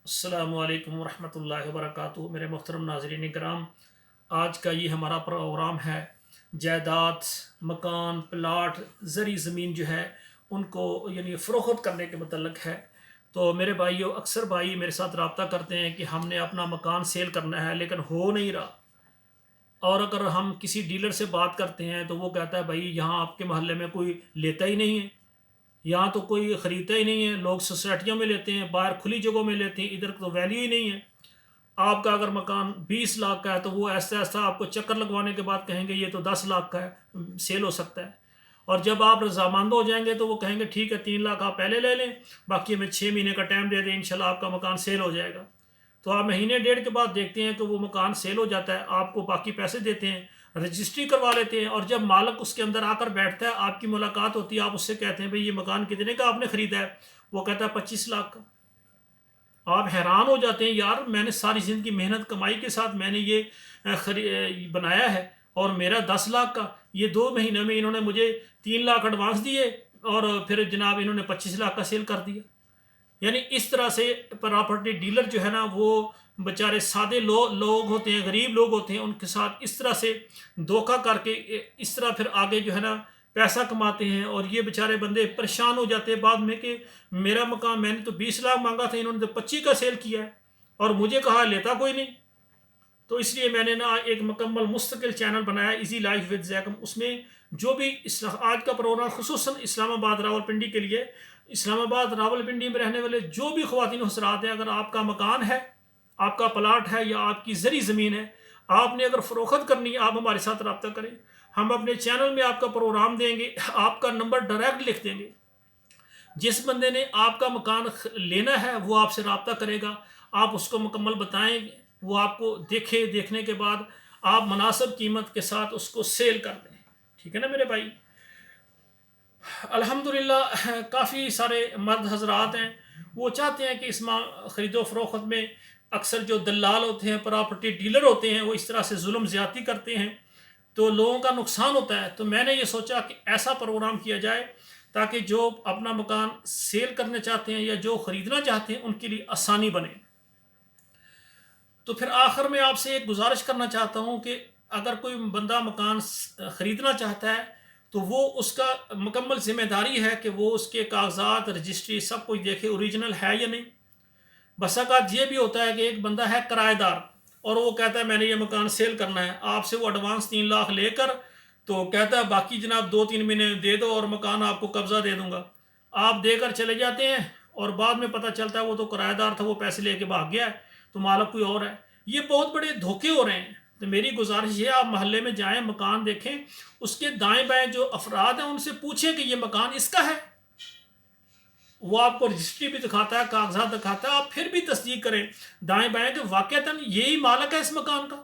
अस्सलामु अलैकुम वरहमतुल्लाहि वबरकातुहू। मेरे मोहतरम नाज़रीन कराम, आज का ये हमारा प्रोग्राम है जायदाद, मकान, प्लाट, ज़री ज़मीन जो है उनको यानी फ़रोख्त करने के मतलब है। तो मेरे भाइयों, अक्सर भाई मेरे साथ रब्ता करते हैं कि हमने अपना मकान सेल करना है लेकिन हो नहीं रहा। और अगर हम किसी डीलर से बात करते हैं तो वो कहता है भाई यहाँ आपके मोहल्ले में कोई लेता ही नहीं है, यहाँ तो कोई ख़रीदता ही नहीं है, लोग सोसाइटियों में लेते हैं, बाहर खुली जगहों में लेते हैं, इधर तो वैल्यू ही नहीं है। आपका अगर मकान 20 लाख का है तो वो ऐसा ऐसा आपको चक्कर लगवाने के बाद कहेंगे ये तो 10 लाख का है, सेल हो सकता है। और जब आप रजामंद हो जाएंगे तो वो कहेंगे ठीक है 3 लाख आप पहले ले लें, बाकी हमें 6 महीने का टाइम दे दें, इंशाल्लाह आपका मकान सेल हो जाएगा। तो आप महीने डेढ़ के बाद देखते हैं कि वो मकान सेल हो जाता है, आपको बाकी पैसे देते हैं, रजिस्ट्री करवा लेते हैं। और जब मालिक उसके अंदर आकर बैठता है, आपकी मुलाकात होती है, आप उससे कहते हैं भाई ये मकान कितने का आपने ख़रीदा है, वो कहता है 25 लाख का। आप हैरान हो जाते हैं, यार मैंने सारी ज़िंदगी मेहनत कमाई के साथ मैंने ये बनाया है और मेरा 10 लाख का, ये 2 महीने में इन्होंने मुझे 3 लाख एडवांस दिए और फिर जनाब इन्होंने 25 लाख का सेल कर दिया। यानी इस तरह से प्रॉपर्टी डीलर जो है ना, वो बेचारे सादे लोग होते हैं, गरीब लोग होते हैं, उनके साथ इस तरह से धोखा करके इस तरह फिर आगे जो है ना पैसा कमाते हैं। और ये बेचारे बंदे परेशान हो जाते हैं बाद में कि मेरा मकान मैंने तो 20 लाख मांगा था, इन्होंने तो 25 का सेल किया है और मुझे कहा लेता कोई नहीं। तो इसलिए मैंने ना एक मुकम्मल मुस्तकिल चैनल बनाया, इजी लाइफ विद जैकम। उसमें जो भी आज का प्रोग्राम खुसूसन इस्लामाबाद रावलपिंडी के लिए, इस्लामाबाद रावलपिंडी में रहने वाले जो भी ख्वातीन हजरात हैं, अगर आपका मकान है, आपका प्लाट है या आपकी ज़री ज़मीन है, आपने अगर फ़रोख्त करनी है, आप हमारे साथ रब्ता करें। हम अपने चैनल में आपका प्रोग्राम देंगे, आपका नंबर डायरेक्ट लिख देंगे। जिस बंदे ने आपका मकान लेना है वो आपसे रब्ता करेगा, आप उसको मुकम्मल बताएंगे, वो आपको देखने के बाद आप मुनासिब कीमत के साथ उसको सेल कर दें। ठीक है ना मेरे भाई। अल्हम्दुलिल्लाह काफ़ी सारे मर्द हजरात हैं, वो चाहते हैं कि इस ख़रीदो फ़रोख्त में अक्सर जो दलाल होते हैं, प्रॉपर्टी डीलर होते हैं, वो इस तरह से जुल्म ज़्यादती करते हैं तो लोगों का नुकसान होता है। तो मैंने ये सोचा कि ऐसा प्रोग्राम किया जाए ताकि जो अपना मकान सेल करना चाहते हैं या जो ख़रीदना चाहते हैं उनके लिए आसानी बने। तो फिर आखिर में आपसे एक गुजारिश करना चाहता हूँ कि अगर कोई बंदा मकान ख़रीदना चाहता है तो वो उसका मुकम्मल ज़िम्मेदारी है कि वो उसके कागजात, रजिस्ट्री सब कुछ देखे ओरिजिनल है या नहीं। बसाकात ये भी होता है कि एक बंदा है किराएदार और वो कहता है मैंने ये मकान सेल करना है, आपसे वो एडवांस 3 लाख लेकर तो कहता है बाकी जनाब 2-3 महीने दे दो और मकान आपको कब्ज़ा दे दूंगा। आप देकर चले जाते हैं और बाद में पता चलता है वो तो किराएदार था, वो पैसे लेके भाग गया है, तो मालिक कोई और है। ये बहुत बड़े धोखे हो रहे हैं। तो मेरी गुजारिश ये, आप मोहल्ले में जाएं, मकान देखें, उसके दाएं बाएं जो अफराद हैं उनसे पूछें कि ये मकान इसका है। वो आपको रजिस्ट्री भी दिखाता है, कागजात दिखाता है, आप फिर भी तस्दीक करें दाएं बाएं कि वाकईतन यही मालिक है इस मकान का।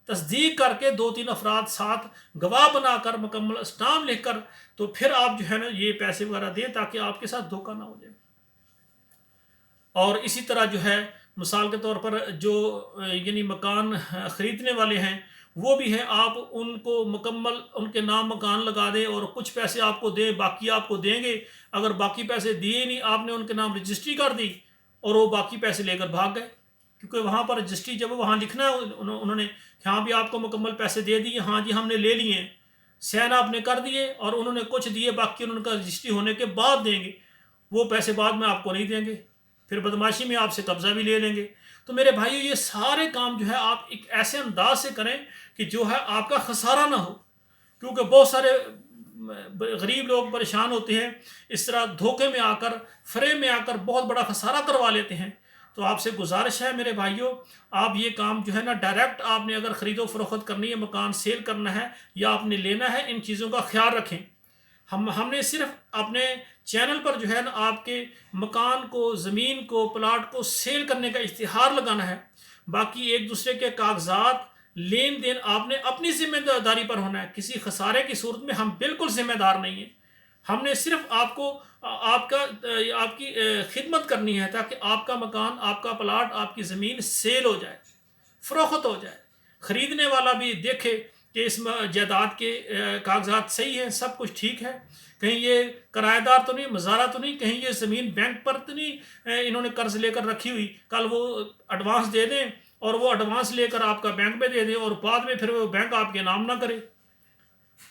तस्दीक करके 2-3 अफराद साथ गवाह बनाकर मुकम्मल स्टाम्प लिखकर तो फिर आप जो है ना ये पैसे वगैरह दें ताकि आपके साथ धोखा ना हो जाए। और इसी तरह जो है मिसाल के तौर पर जो यानी मकान ख़रीदने वाले हैं वो भी हैं, आप उनको मुकम्मल उनके नाम मकान लगा दें और कुछ पैसे आपको दें, बाकी आपको देंगे। अगर बाकी पैसे दिए नहीं, आपने उनके नाम रजिस्ट्री कर दी और वो बाकी पैसे लेकर भाग गए, क्योंकि वहाँ पर रजिस्ट्री जब वहाँ लिखना है उन्होंने हाँ भी आपको मुकम्मल पैसे दे दिए, हाँ जी हमने ले लिए हैं, साइन आपने कर दिए और उन्होंने कुछ दिए, बाकी उनका रजिस्ट्री होने के बाद देंगे। वो पैसे बाद में आपको नहीं देंगे, फिर बदमाशी में आपसे कब्ज़ा भी ले लेंगे। तो मेरे भाइयों ये सारे काम जो है आप एक ऐसे अंदाज से करें कि जो है आपका खसारा ना हो, क्योंकि बहुत सारे गरीब लोग परेशान होते हैं, इस तरह धोखे में आकर, फ्रेम में आकर बहुत बड़ा खसारा करवा लेते हैं। तो आपसे गुजारिश है मेरे भाइयों, आप ये काम जो है ना डायरेक्ट आपने अगर ख़रीदो फ़रोख्त करनी है, मकान सेल करना है या आपने लेना है, इन चीज़ों का ख्याल रखें। हमने सिर्फ अपने चैनल पर जो है ना आपके मकान को, ज़मीन को, प्लाट को सेल करने का इश्तिहार लगाना है। बाकी एक दूसरे के कागजात, लेन देन आपने अपनी ज़िम्मेदारी पर होना है। किसी खसारे की सूरत में हम बिल्कुल ज़िम्मेदार नहीं हैं। हमने सिर्फ आपको आपकी खिदमत करनी है ताकि आपका मकान, आपका प्लाट, आपकी ज़मीन सेल हो जाए, फ़रोख्त हो जाए, ख़रीदने वाला भी देखे کہ اس جائیداد کے کاغذات صحیح ہیں، سب کچھ ٹھیک ہے، کہیں یہ کرایہ دار تو نہیں، مزارہ تو نہیں، کہیں یہ زمین بینک پر تو نہیں انہوں نے قرض لے کر رکھی ہوئی، کل وہ ایڈوانس دے دیں اور وہ ایڈوانس لے کر آپ کا بینک میں دے دیں اور بعد میں پھر وہ بینک آپ کے نام نہ کرے۔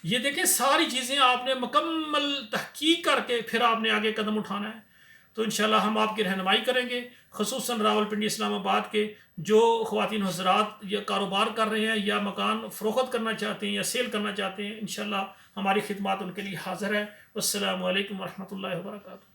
یہ دیکھیں ساری چیزیں آپ نے مکمل تحقیق کر کے پھر آپ نے آگے قدم اٹھانا ہے۔ تو انشاءاللہ ہم آپ کی رہنمائی کریں گے، خصوصاً راولپنڈی اسلام آباد کے جو خواتین حضرات یا کاروبار کر رہے ہیں یا مکان فروخت کرنا چاہتے ہیں یا سیل کرنا چاہتے ہیں، انشاءاللہ ہماری خدمات ان کے لیے حاضر ہے۔ والسلام علیکم ورحمۃ اللہ وبرکاتہ۔